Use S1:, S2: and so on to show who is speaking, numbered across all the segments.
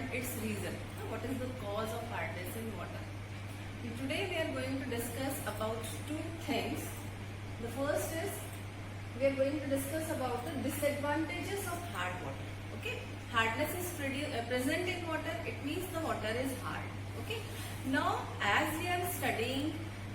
S1: and its reason. What is the cause of hardness in water? Today we are going to discuss about two things. The first is we are going to discuss about the disadvantages of hard water. Okay, hardness is present in water. It means the water is hard. Okay. Now, as we are studying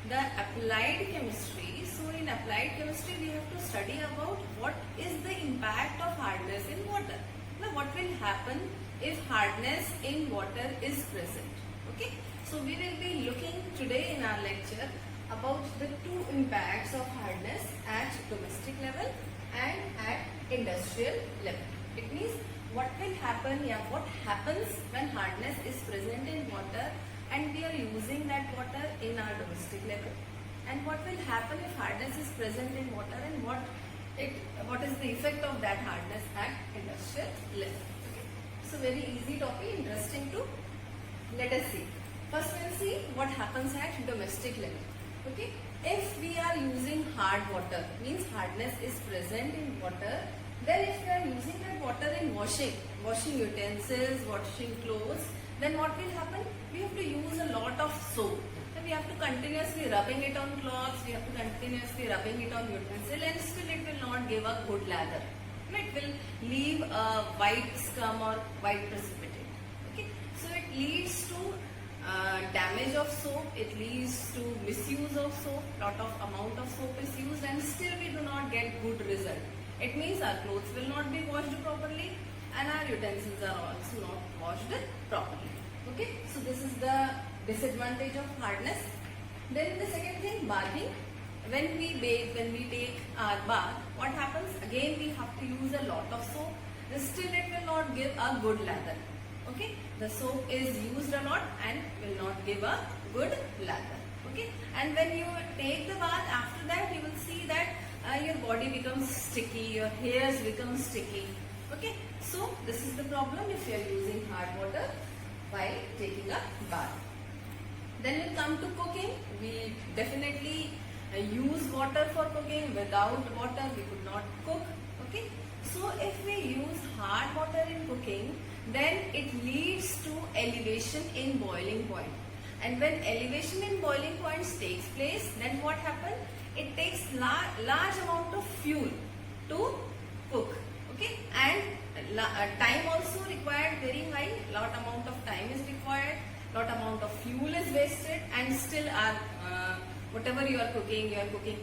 S1: the applied chemistry, so in applied chemistry we have to study about what is the impact of hardness in water. Now, what will happen if hardness in water is present? Okay. So we will be looking today in our lecture about the two impacts of hardness at domestic level and at industrial level. It means what will happen, what happens when hardness is present in water and we are using that water in our domestic level, and what will happen if hardness is present in water and what is the effect of that hardness at industrial level. Okay. So very easy topic, interesting to let us see. First we'll see what happens at domestic level. Okay. If we are using hard water, means hardness is present in water, then if we are using that water in washing utensils, washing clothes, then what will happen? We have to use a lot of soap. So we have to continuously rubbing it on cloths, we have to continuously rubbing it on utensil, and still it will not give a good lather. It will leave a white scum or white precipitate. Okay, so it leads to damage of soap, it leads to misuse of soap, lot of amount of soap is used, and still we do not get good result. It means our clothes will not be washed properly and our utensils are also not washed properly. Okay, so this is the disadvantage of hardness. Then the second thing, bathing. When we bathe, when we take our bath, what happens? Again we have to use a lot of soap. Still it will not give a good lather. Okay, the soap is used a lot and will not give a good lather. Okay, and when you take the bath, after that you will see that your body becomes sticky, your hairs become sticky. Okay, so this is the problem if you are using hard water while taking a bath. Then we come to cooking. We definitely use water for cooking. Without water we could not cook. Okay, so if we use hard water in cooking, then it leads to elevation in boiling point. And when elevation in boiling points takes place, then what happens? It takes large amount of fuel to cook. Okay, and time also required very high. Lot amount of time is required. Lot amount of fuel is wasted, and still whatever you are cooking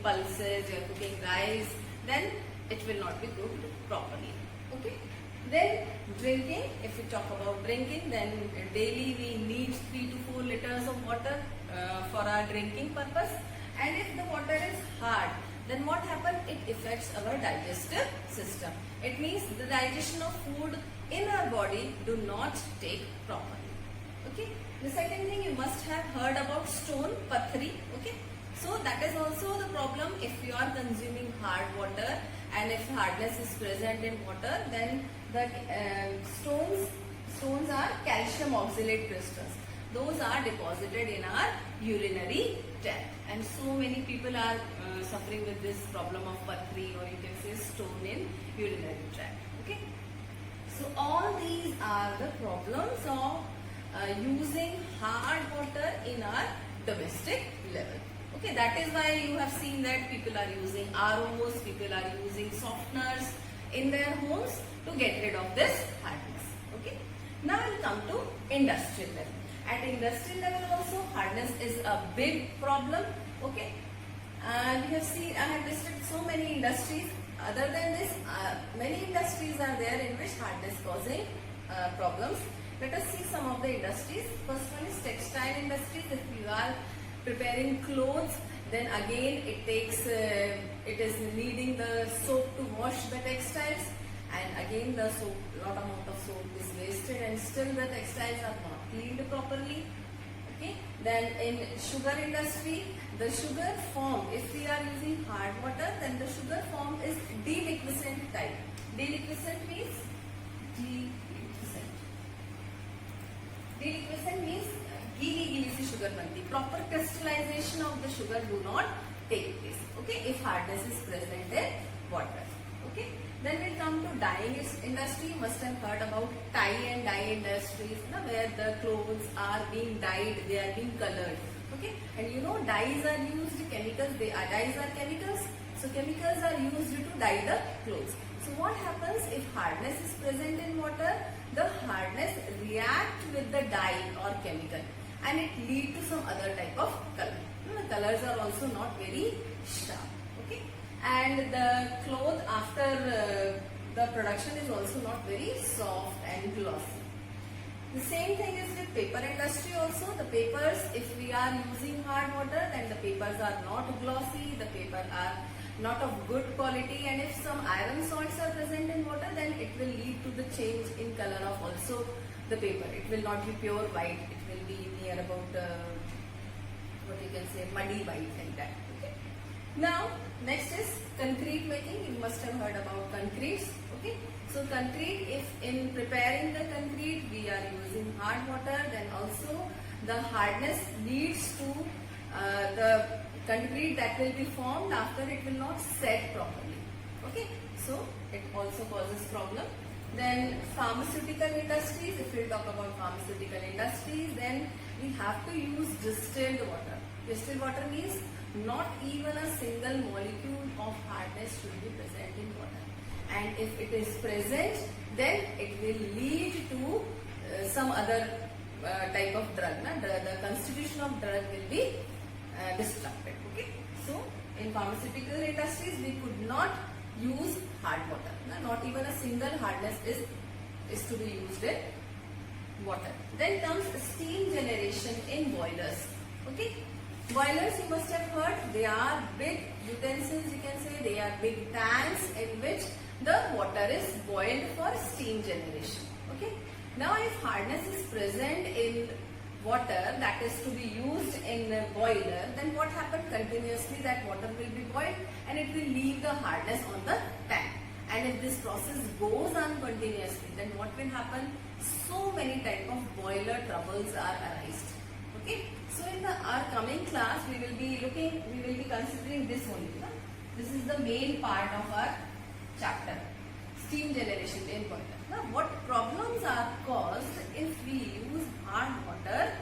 S1: pulses, you are cooking rice, then it will not be cooked properly. Okay. Then drinking, if we talk about drinking, then daily we need 3 to 4 liters of water for our drinking purpose. And if the water is hard, then what happens? It affects our digestive system. It means the digestion of food in our body do not take properly. Okay. The second thing, you must have heard about stone, pathri. Okay. So that is also the problem if you are consuming hard water, and if hardness is present in water, then the stones are calcium oxalate crystals. Those are deposited in our urinary tract, and so many people are suffering with this problem of pathri, or you can say stone in urinary tract. Okay, so all these are the problems of using hard water in our domestic level. Okay, that is why you have seen that people are using ROs, people are using softeners in their homes to get rid of this hardness. Okay, now we'll come to industrial level. At industrial level also, hardness is a big problem. Okay, we have seen, I have listed so many industries. Other than this, many industries are there in which hardness causing problems. Let us see some of the industries. First one is textile industries. If you are preparing clothes, then again it is needing the soap to wash the textiles, and again the soap, lot amount of soap is wasted, and still the textiles are not cleaned properly. Okay. Then in sugar industry, the sugar form, if we are using hard water, then the sugar form is deliquescent type. Deliquescent means deliquescent means गीली सी sugar बनती. Proper crystallization of the sugar do not take place. Okay, if hardness is present in water. Okay, then we come to dyeing industry, you must have heard about tie and dye industries, where the clothes are being dyed, they are being colored. Okay, and dyes are used, chemicals, dyes are chemicals, so chemicals are used to dye the clothes. So what happens if hardness is present in water? The hardness react with the dye or chemical and it lead to some other type of color. The colors are also not very sharp. Okay, and the cloth after the production is also not very soft and glossy. The same thing is with paper industry also. The papers, if we are using hard water, then the papers are not glossy, the paper are not of good quality, and if some iron salts are present in water, then it will lead to the change in color of also the paper. It will not be pure white, it will be near about what you can say muddy white like that. Okay. Now next is concrete making. You must have heard about concretes. Okay. So concrete, if in preparing the concrete we are using hard water, then also the hardness leads to the concrete that will be formed after it will not set properly. Okay, so it also causes problem. Then pharmaceutical industries, if we talk about pharmaceutical industries, then we have to use distilled water. Distilled water means not even a single molecule of hardness should be present in water. And if it is present, then it will lead to some other type of drug. The constitution of drug will be disrupted. Okay, so in pharmaceutical industries we could not use hard water. Not even a single hardness is to be used in water. Then comes steam generation in boilers. Okay, boilers you must have heard, they are big utensils, you can say, they are big tanks in which the water is boiled for steam generation. Okay, now if hardness is present in water that is to be used in a boiler, then what happens? Continuously that water will be boiled and it will leave the hardness on the tank. And if this process goes on continuously, then what will happen? So many type of boiler troubles are arised. Okay, so in our coming class we will be considering this only. This is the main part of our chapter, steam generation in boiler. Now what problems are caused if we use hard water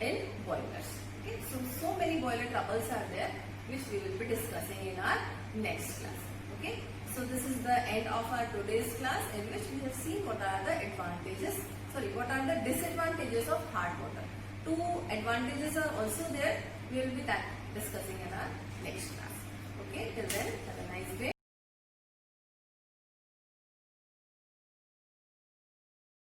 S1: in boilers? Okay, so many boiler troubles are there which we will be discussing in our next class. Okay, so this is the end of our today's class in which we have seen what are the disadvantages of hard water. 2 advantages are also there. We will be discussing in our next class. Okay, till then have a nice day.